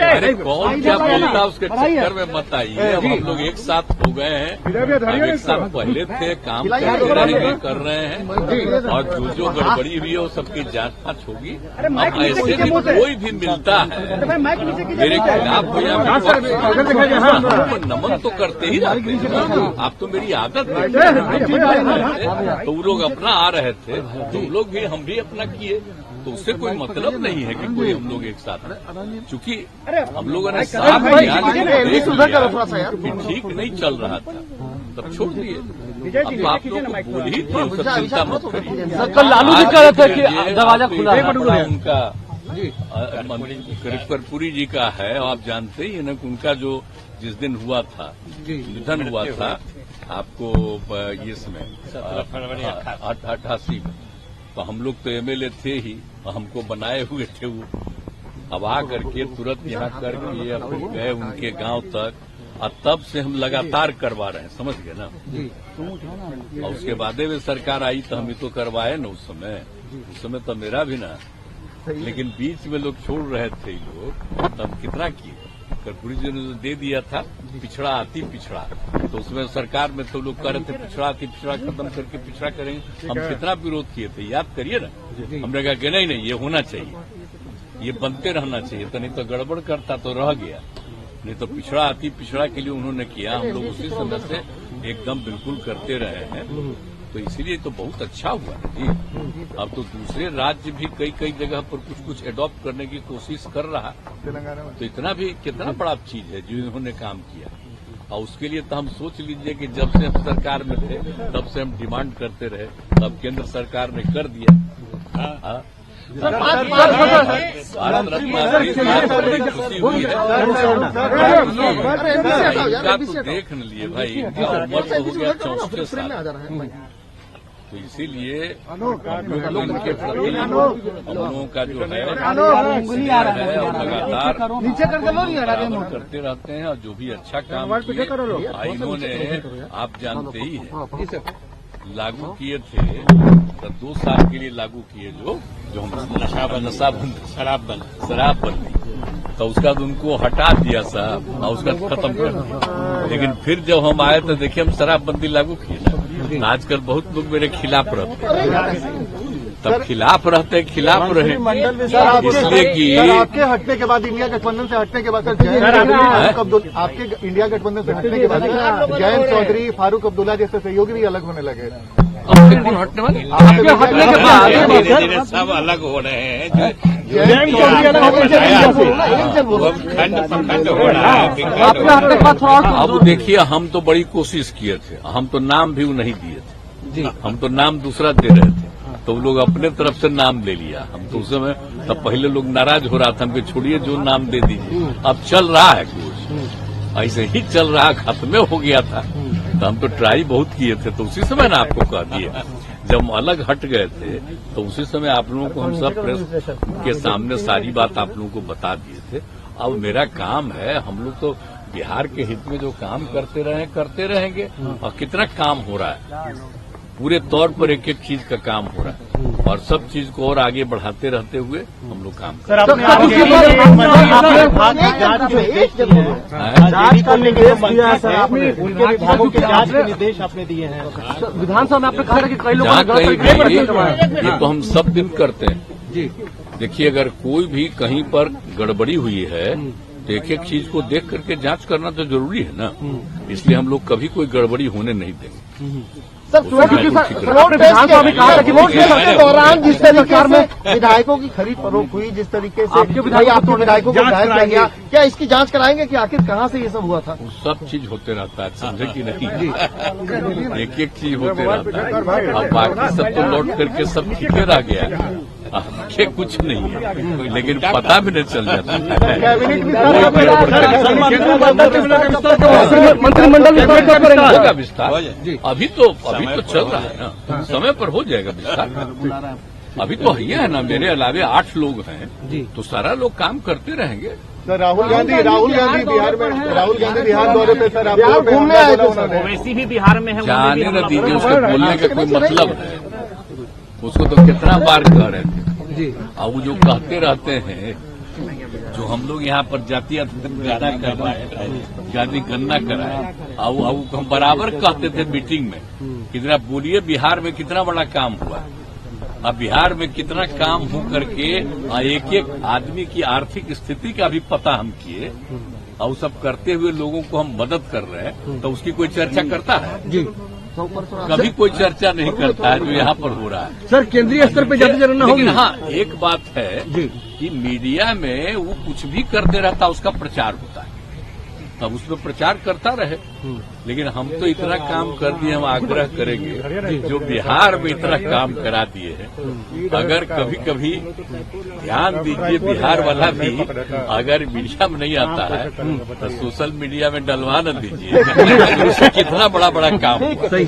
अरे कौन क्या बोलता उसके चक्कर में मत आइए। अब हम लोग एक साथ हो गए हैं, हम एक साथ पहले थे, काम कर रहे हैं और जो गड़बड़ी हुई है वो सबकी जांच फांच होगी। अब ऐसे भी कोई भी मिलता है मेरे खिलाफ हो या नमन तो करते ही रहते हैं। आप तो मेरी आदत है। तो वो लोग अपना आ रहे थे, तुम लोग भी हम भी अपना किए, तो उससे कोई मतलब नहीं है कि कोई हम लोग एक साथ हैं। चूंकि हम लोगों ने साथ ठीक नहीं चल रहा था तब छोड़ दिए। अब आप लोग बोल ही थे, चिंता मत करिए। कल लालू जी कह रहे थे कि दरवाजा खुला है उनका, कर्पूरी जी का है। आप जानते ही ना कि उनका जो जिस दिन हुआ था, निधन हुआ था आपको इसमें 88 में, तो हम लोग तो एमएलए थे ही, हमको बनाए हुए थे वो। अब आ करके तुरंत यहाँ करके गए उनके गांव तक, और तब से हम लगातार करवा रहे हैं, समझ गए ना। और उसके बाद में सरकार आई तो हम ही तो करवाए ना। उस समय तो मेरा भी ना, लेकिन बीच में लोग छोड़ रहे थे लोग, तब कितना किए। कर्पूरी जी ने दे दिया था पिछड़ा अति पिछड़ा, तो उसमें सरकार में तो लोग कह रहे थे पिछड़ा अति पिछड़ा खत्म करके पिछड़ा करेंगे। हम कितना विरोध किए थे, याद करिए ना। हमने कहा कि नहीं ये होना चाहिए, ये बनते रहना चाहिए, तो नहीं तो गड़बड़ करता तो रह गया। नहीं तो पिछड़ा अति पिछड़ा के लिए उन्होंने किया, हम लोग उसी समय से एकदम बिल्कुल करते रहे हैं। तो इसीलिए तो बहुत अच्छा हुआ है जी। अब तो दूसरे राज्य भी कई जगह पर कुछ एडॉप्ट करने की कोशिश कर रहा, तो इतना भी कितना बड़ा चीज है जो इन्होंने काम किया। और उसके लिए तो हम सोच लीजिए कि जब से हम सरकार में थे तब से हम डिमांड करते रहे, तब केंद्र सरकार ने कर दिया। भारत रत्न खुशी हुई है। इनका तो देख न लिए भाई, इनका उम्र तो हो गया 64 साल। तो इसीलिए इनके प्रति हम लोगों का जो है लगातार करते रहते हैं। और जो भी अच्छा काम किए इन्होंने, आप जानते ही हैं, लागू किए थे तो 2 साल के लिए लागू किए जो हम शराबबंदी, तो उसका बाद उनको हटा दिया साहब और उसका खत्म कर दिया। लेकिन फिर जब हम आए तो देखिए हम शराबबंदी लागू किए ना। आजकल बहुत लोग मेरे खिलाफ रहते हैं, तब खिलाफ रहे इसलिए कि आपके हटने के बाद, इंडिया गठबंधन से हटने के बाद, आपके इंडिया गठबंधन से हटने के बाद जयंत चौधरी, फारूक अब्दुल्ला जैसे सहयोगी भी अलग होने लगे। अब फिर कौन हटने वाले? आपके हटने के बाद सब अलग हो रहे हैं। अब देखिए हम तो बड़ी कोशिश किए थे, हम तो नाम भी नहीं दिए थे, हम तो नाम दूसरा दे रहे थे, तो लोग अपने तरफ से नाम ले लिया। हम तो उस समय तब पहले लोग नाराज हो रहा था, हमको छोड़िए जो नाम दे दीजिए। अब चल रहा है कुछ ऐसे ही चल रहा, खत्म हो गया था। तो हम तो ट्राई बहुत किए थे, तो उसी समय ना आपको कह दिए, जब हम अलग हट गए थे तो उसी समय आप लोगों को हम सब प्रेस के सामने सारी बात आप लोगों को बता दिए थे। अब मेरा काम है, हम लोग तो बिहार के हित में जो काम करते रहेंगे। और कितना काम हो रहा है, पूरे तौर पर एक एक चीज का काम हो रहा है, और सब चीज को और आगे बढ़ाते रहते हुए हम लोग काम कर रहे हैं। निर्देश आपने दिए हैं विधानसभा में, आपने कहा कि कई लोग ये तो हम सब दिन करते हैं जी। देखिए अगर कोई भी कहीं पर गड़बड़ी हुई है तो एक एक चीज को देख करके जांच करना तो जरूरी है ना। इसलिए हम लोग कभी कोई गड़बड़ी होने नहीं देंगे। सर, विधानसभा में कहा था कि वोट के दौरान जिस तरीके में विधायकों की खरीद फरोख्त हुई, जिस तरीके से आपके विधायकों को घायल किया गया, क्या इसकी जांच कराएंगे कि आखिर कहां से ये सब हुआ था? सब चीज होते रहता है, समझे कि नहीं? एक एक चीज होते रहता है। अब बाकी सब तो लौट करके सब ठीक रह गया, आगे कुछ नहीं है, लेकिन पता भी नहीं चल जाता। मंत्रिमंडल होगा विस्तार, अभी तो चल रहा है ना, समय पर हो जाएगा विस्तार। अभी तो ये है ना, मेरे अलावे 8 लोग हैं तो सारा लोग काम करते रहेंगे। सर राहुल गांधी बिहार दौरे पे, सर आप घूमने आए थे, वैसी भी बिहार में है, जाने न दीजिए, उसके बोलने का कोई मतलब है। उसको तो कितना बार कह रहे थे जी। और वो जो कहते रहते हैं, जो हम लोग यहाँ पर जातीय गणना करवाए, जाति गणना कराए, और हम बराबर कहते थे मीटिंग में, कितना बोलिए बिहार में कितना बड़ा काम हुआ। अब बिहार में कितना काम हो करके एक एक आदमी की आर्थिक स्थिति का भी पता हम किए, और सब करते हुए लोगों को हम मदद कर रहे हैं, तो उसकी कोई चर्चा करता है? जी कभी कोई चर्चा नहीं करता है जो यहाँ पर हो रहा है। सर, केंद्रीय स्तर पे जाति जनगणना होगी। लेकिन हाँ, एक बात है जी कि मीडिया में वो कुछ भी करते रहता, उसका प्रचार होता है, तब उसमें प्रचार करता रहे। लेकिन हम तो इतना काम कर दिए, हम आग्रह करेंगे जो बिहार में इतना काम करा दिए हैं, अगर कभी कभी ध्यान दीजिए, बिहार वाला भी अगर मीडिया में नहीं आता है तो सोशल मीडिया में डलवा न दीजिए। उससे कितना बड़ा बड़ा काम हुआ। सही